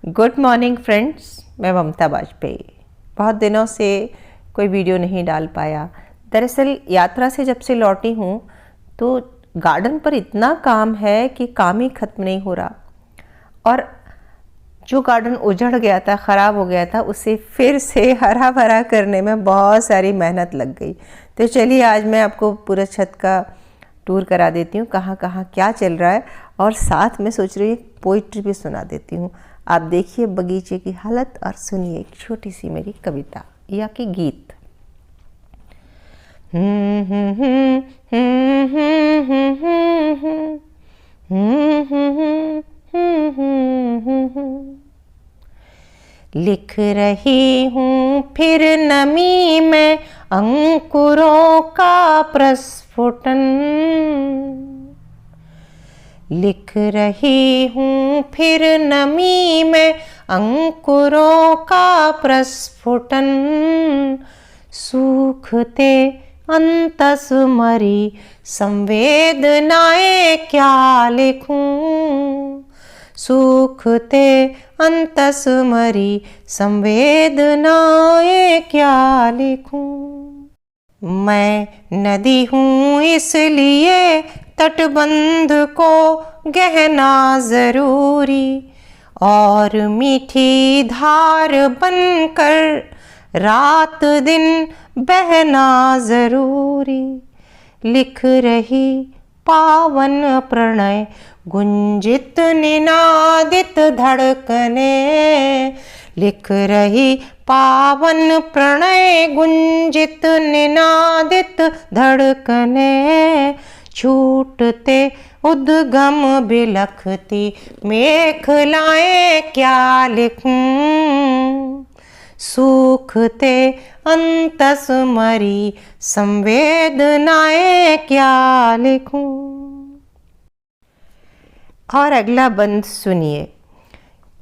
Good morning friends, मैं ममता वाजपेयी। बहुत दिनों से कोई वीडियो नहीं डाल पाया। दरअसल यात्रा से जब से लौटी हूँ तो गार्डन पर इतना काम है कि काम ही ख़त्म नहीं हो रहा, और जो गार्डन उजड़ गया था, ख़राब हो गया था, उसे फिर से हरा भरा करने में बहुत सारी मेहनत लग गई। तो चलिए आज मैं आपको पूरा छत का टूर करा देती हूँ, कहाँ कहाँ क्या चल रहा है, और साथ में सोच रही हूँ पोइट्री भी सुना देती हूँ। आप देखिए बगीचे की हालत और सुनिए एक छोटी सी मेरी कविता या कि गीत। लिख रही हूँ फिर नमी में अंकुरों का प्रस्फुटन, लिख रही हूँ फिर नमी में अंकुरों का प्रस्फुटन। सूखते अंतस्मरी संवेदनाएं क्या लिखूं, सूखते अंतस्मरी संवेदनाएं क्या लिखूं। मैं नदी हूँ इसलिए तटबंध को गहना जरूरी, और मीठी धार बनकर रात दिन बहना जरूरी। लिख रही पावन प्रणय गुंजित निनादित धड़कने, लिख रही पावन प्रणय गुंजित निनादित धड़कने। छूटते उद्गम बिलखती मेखलाएं क्या लिखूं, सूखते अंतस्मरी संवेदनाएं क्या लिखूं। और अगला बंद सुनिए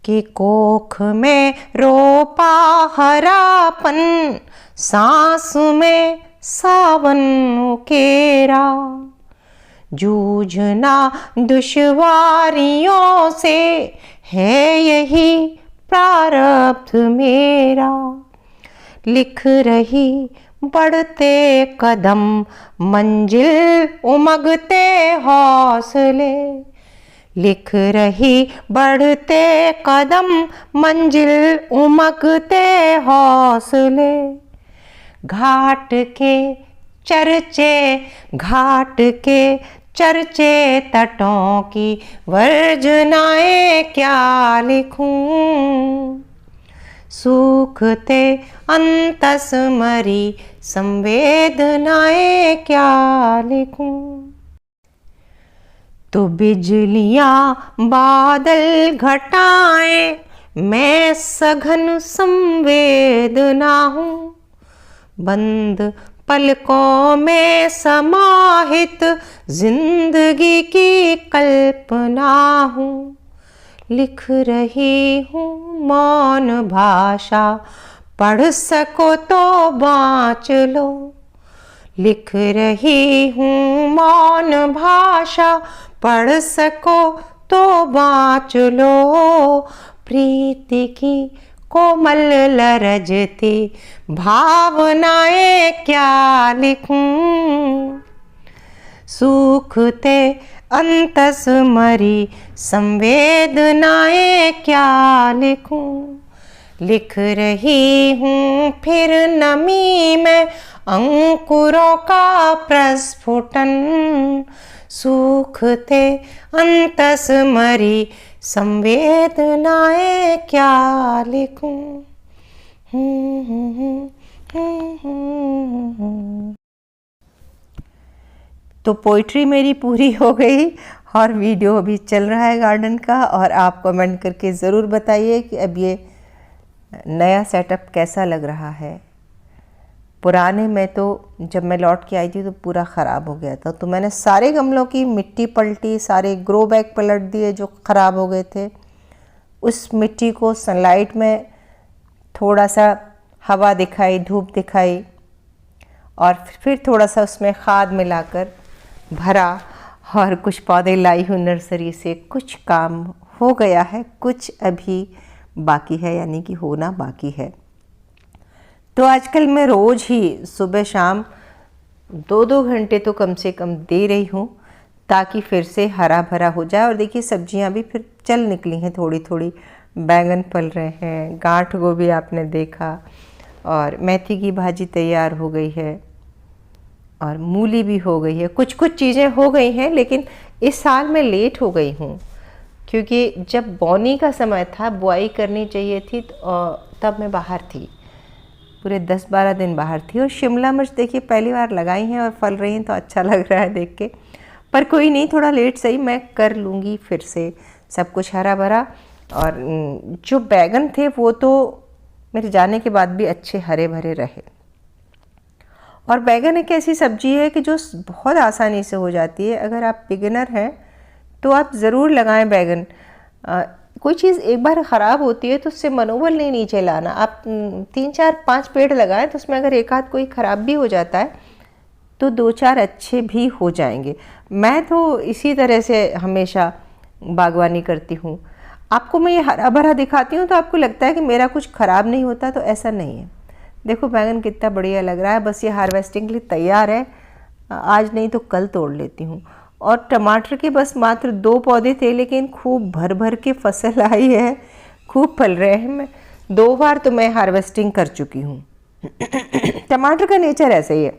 कि कोख में रोपा हरापन, सांस में सावन उकेरा। जूझना दुश्वारियों से है यही प्रारब्ध मेरा। लिख रही बढ़ते कदम मंजिल उमगते हौसले, लिख रही बढ़ते कदम मंजिल उमगते हौसले। घाट के चर्चे तटों की वर्जनाएं क्या लिखूं, सूखते अंतस्मरी संवेदनाएं क्या लिखूं। तो बिजलियां बादल घटाएं, मैं सघन संवेदना हूँ। बंद पलकों में समाहित जिंदगी की कल्पना हूँ। लिख रही हूँ मौन भाषा, पढ़ सको तो बाँच लो। लिख रही हूँ मौन भाषा, पढ़ सको तो बाँच लो। प्रीति की कोमल लरजती भावनाएं क्या लिखूं, सूखते अंतस्मरी संवेदनाएं क्या लिखूं। लिख रही हूँ फिर नमी में अंकुरों का प्रस्फुटन, सूखते अंतस्मरी संवेदनाएं क्या लिखूं। तो पोइट्री मेरी पूरी हो गई और वीडियो अभी चल रहा है गार्डन का। और आप कमेंट करके ज़रूर बताइए कि अब ये नया सेटअप कैसा लग रहा है। पुराने में तो जब मैं लौट के आई थी तो पूरा ख़राब हो गया था, तो मैंने सारे गमलों की मिट्टी पलटी, सारे ग्रो बैग पलट दिए जो ख़राब हो गए थे। उस मिट्टी को सनलाइट में थोड़ा सा हवा दिखाई, धूप दिखाई, और फिर थोड़ा सा उसमें खाद मिलाकर भरा और कुछ पौधे लाई हूँ नर्सरी से। कुछ काम हो गया है, कुछ अभी बाकी है, यानी कि होना बाकी है। तो आजकल मैं रोज़ ही सुबह शाम 2-2 घंटे तो कम से कम दे रही हूँ, ताकि फिर से हरा भरा हो जाए। और देखिए सब्जियाँ भी फिर चल निकली हैं थोड़ी थोड़ी, बैंगन पल रहे हैं, गांठ गोभी आपने देखा, और मेथी की भाजी तैयार हो गई है, और मूली भी हो गई है। कुछ कुछ चीज़ें हो गई हैं, लेकिन इस साल मैं लेट हो गई हूँ, क्योंकि जब बोनी का समय था, बुआई करनी चाहिए थी, तब मैं बाहर थी, पूरे 10-12 दिन बाहर थी। और शिमला मिर्च देखिए पहली बार लगाई हैं और फल रही हैं, तो अच्छा लग रहा है देख के। पर कोई नहीं, थोड़ा लेट सही, मैं कर लूँगी फिर से सब कुछ हरा भरा। और जो बैगन थे वो तो मेरे जाने के बाद भी अच्छे हरे भरे रहे। और बैगन एक ऐसी सब्जी है कि जो बहुत आसानी से हो जाती है। अगर आप बिगिनर हैं तो आप ज़रूर लगाएं बैगन। कोई चीज़ एक बार ख़राब होती है तो उससे मनोबल नहीं नीचे लाना। आप 3-4-5 पेड़ लगाएं, तो उसमें अगर एक आध कोई ख़राब भी हो जाता है तो 2-4 अच्छे भी हो जाएंगे। मैं तो इसी तरह से हमेशा बागवानी करती हूँ। आपको मैं ये हरा भरा दिखाती हूँ तो आपको लगता है कि मेरा कुछ ख़राब नहीं होता, तो ऐसा नहीं है। देखो बैगन कितना बढ़िया लग रहा है, बस ये हार्वेस्टिंग के लिए तैयार है। आज नहीं तो कल तोड़ लेती हूँ। और टमाटर के बस मात्र 2 पौधे थे, लेकिन खूब भर भर के फसल आई है, खूब फल रहे हैं। मैं 2 बार तो मैं हार्वेस्टिंग कर चुकी हूँ। टमाटर का नेचर ऐसे ही है।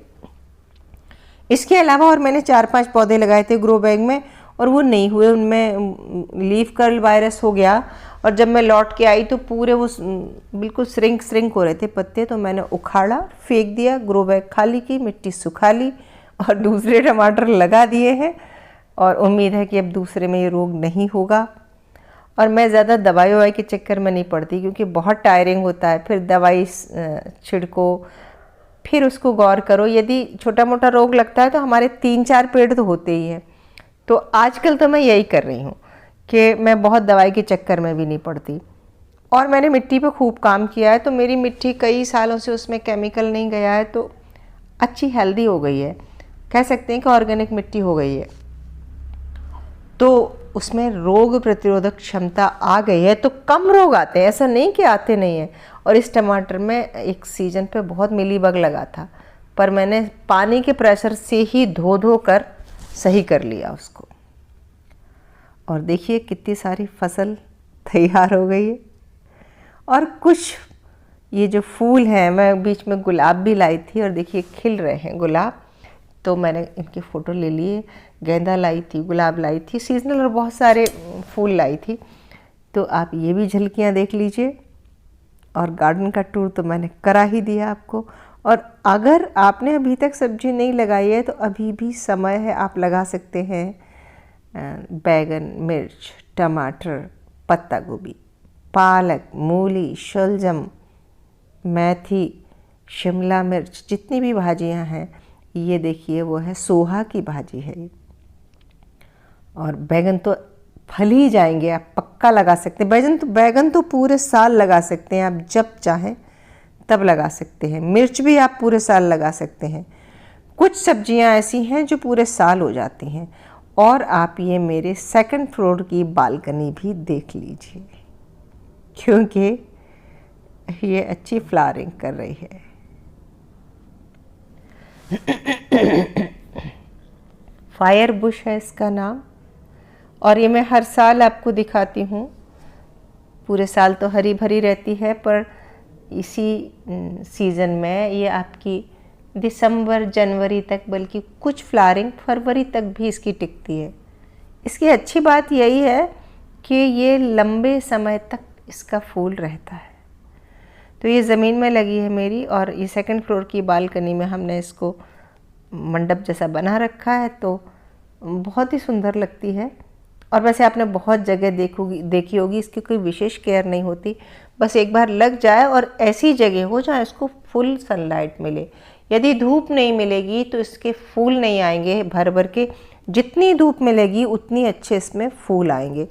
इसके अलावा और मैंने 4-5 पौधे लगाए थे ग्रो बैग में, और वो नहीं हुए, उनमें लीफ कर्ल वायरस हो गया। और जब मैं लौट के आई तो पूरे वो बिल्कुल श्रिंक हो रहे थे पत्ते, तो मैंने उखाड़ा, फेंक दिया, ग्रो बैग खाली की, मिट्टी सुखा ली और दूसरे टमाटर लगा दिए हैं। और उम्मीद है कि अब दूसरे में ये रोग नहीं होगा। और मैं ज़्यादा दवाई ववाई के चक्कर में नहीं पड़ती, क्योंकि बहुत टायरिंग होता है। फिर दवाई छिड़को, फिर उसको गौर करो। यदि छोटा मोटा रोग लगता है तो हमारे 3-4 पेड़ तो होते ही हैं। तो आजकल तो मैं यही कर रही हूँ कि मैं बहुत दवाई के चक्कर में भी नहीं पड़ती। और मैंने मिट्टी पे खूब काम किया है, तो मेरी मिट्टी कई सालों से उसमें केमिकल नहीं गया है, तो अच्छी हेल्दी हो गई है। कह सकते हैं कि ऑर्गेनिक मिट्टी हो गई है, तो उसमें रोग प्रतिरोधक क्षमता आ गई है। तो कम रोग आते हैं, ऐसा नहीं कि आते नहीं हैं। और इस टमाटर में एक सीज़न पे बहुत मिलीबग लगा था, पर मैंने पानी के प्रेशर से ही धो कर सही कर लिया उसको। और देखिए कितनी सारी फसल तैयार हो गई है। और कुछ ये जो फूल हैं, मैं बीच में गुलाब भी लाई थी, और देखिए खिल रहे हैं गुलाब, तो मैंने इनकी फ़ोटो ले लिए। गेंदा लाई थी, गुलाब लाई थी, सीजनल और बहुत सारे फूल लाई थी। तो आप ये भी झलकियाँ देख लीजिए। और गार्डन का टूर तो मैंने करा ही दिया आपको। और अगर आपने अभी तक सब्जी नहीं लगाई है तो अभी भी समय है, आप लगा सकते हैं। बैगन, मिर्च, टमाटर, पत्ता गोभी, पालक, मूली, शलजम, मेथी, शिमला मिर्च, जितनी भी भाजियां हैं, ये देखिए वो है सोहा की भाजी है ये। और बैगन तो फल ही जाएंगे, आप पक्का लगा सकते हैं। बैगन तो पूरे साल लगा सकते हैं, आप जब चाहें तब लगा सकते हैं। मिर्च भी आप पूरे साल लगा सकते हैं। कुछ सब्जियां ऐसी हैं जो पूरे साल हो जाती हैं। और आप ये मेरे 2nd फ्लोर की बालकनी भी देख लीजिए, क्योंकि ये अच्छी फ्लावरिंग कर रही है। फायर बुश है इसका नाम। और ये मैं हर साल आपको दिखाती हूँ। पूरे साल तो हरी भरी रहती है, पर इसी सीज़न में ये आपकी दिसंबर जनवरी तक, बल्कि कुछ फ्लावरिंग फरवरी तक भी इसकी टिकती है। इसकी अच्छी बात यही है कि ये लंबे समय तक इसका फूल रहता है। तो ये ज़मीन में लगी है मेरी, और ये 2nd फ्लोर की बालकनी में हमने इसको मंडप जैसा बना रखा है, तो बहुत ही सुंदर लगती है। और वैसे आपने बहुत जगह देखी होगी, इसकी कोई विशेष केयर नहीं होती, बस एक बार लग जाए और ऐसी जगह हो जहाँ इसको फुल सनलाइट मिले। यदि धूप नहीं मिलेगी तो इसके फूल नहीं आएंगे भर भर के। जितनी धूप मिलेगी उतनी अच्छे इसमें फूल आएंगे।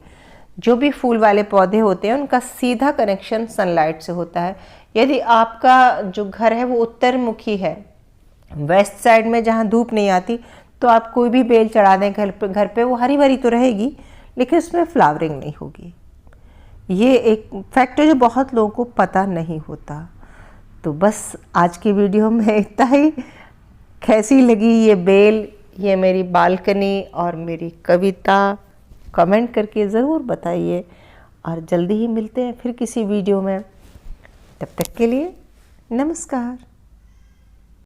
जो भी फूल वाले पौधे होते हैं उनका सीधा कनेक्शन सनलाइट से होता है। यदि आपका जो घर है वो उत्तर मुखी है, वेस्ट साइड में जहाँ धूप नहीं आती, तो आप कोई भी बेल चढ़ा दें घर पे वो हरी भरी तो रहेगी, लेकिन उसमें फ्लावरिंग नहीं होगी। ये एक फैक्ट है जो बहुत लोगों को पता नहीं होता। तो बस आज की वीडियो में इतना ही। कैसी लगी ये बेल, ये मेरी बालकनी और मेरी कविता, कमेंट करके ज़रूर बताइए। और जल्दी ही मिलते हैं फिर किसी वीडियो में। तब तक के लिए नमस्कार।